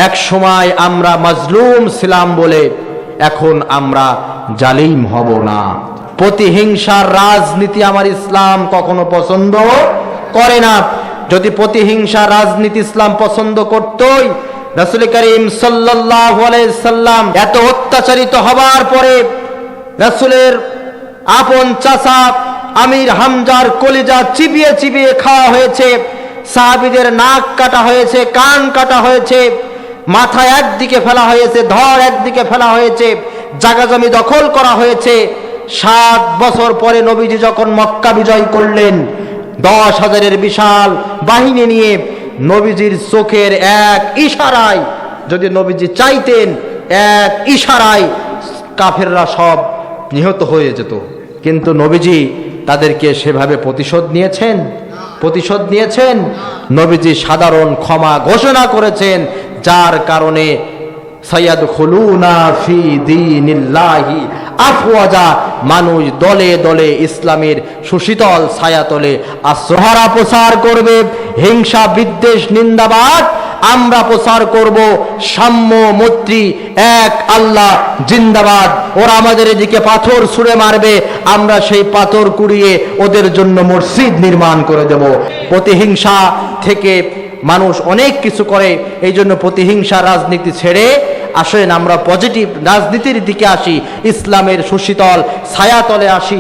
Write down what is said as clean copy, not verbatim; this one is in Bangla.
এক সময় আমরা মাজলুম ছিলাম বলে এখন আমরা জালিম হব না। প্রতিহিংসার রাজনীতি আমার ইসলাম কখনো পছন্দ করে না। যদি প্রতিহিংসার রাজনীতি ইসলাম পছন্দ করতই, রাসূল করিম সাল্লাল্লাহু আলাইহি সাল্লাম এত অত্যাচারিত হবার পরে রাসূলের আপন চাচা আমির হামজার কলিজা চিবিয়ে চিবিয়ে খাওয়া হয়েছে, সাহাবীদের নাক কাটা হয়েছে, কান কাটা হয়েছে, মাথা একদিকে ফেলা হয়েছে, ধর একদিকে ফেলা হয়েছে, জায়গা জমি দখল করা হয়েছে। 7 বছর পরে নবীজি যখন মক্কা বিজয় করলেন 10,000-এর বিশাল বাহিনী নিয়ে, নবীজির চোখের এক ইশারায়, যদি নবীজি চাইতেন এক ইশারায় কাফেররা সব নিহত হয়ে যেত, কিন্তু নবীজি তাদেরকে সেভাবে প্রতিশোধ নিয়েছেন। নবীজি সাধারণ ক্ষমা ঘোষণা করেছেন, যার কারণে সায়াদখুলুনা ফি দীনিল্লাহি আফওয়াজা, মানুষ দলে দলে ইসলামের সুশীতল ছায়াতলে আশ্রহারা প্রচার করবে। হিংসা বিদ্বেষ নিন্দাবাদ আমরা প্রচার করব, সাম্য মৈত্রী এক আল্লাহ জিন্দাবাদ। ওরা আমাদের এদিকে পাথর ছুঁড়ে মারবে, আমরা সেই পাথর কুড়িয়ে ওদের জন্য মসজিদ নির্মাণ করে দেব। প্রতিহিংসা থেকে মানুষ অনেক কিছু করে, এই জন্য প্রতিহিংসা রাজনীতি ছেড়ে আসেন আমরা পজিটিভ রাজনীতির দিকে আসি, ইসলামের সুশীতল ছায়াতলে আসি।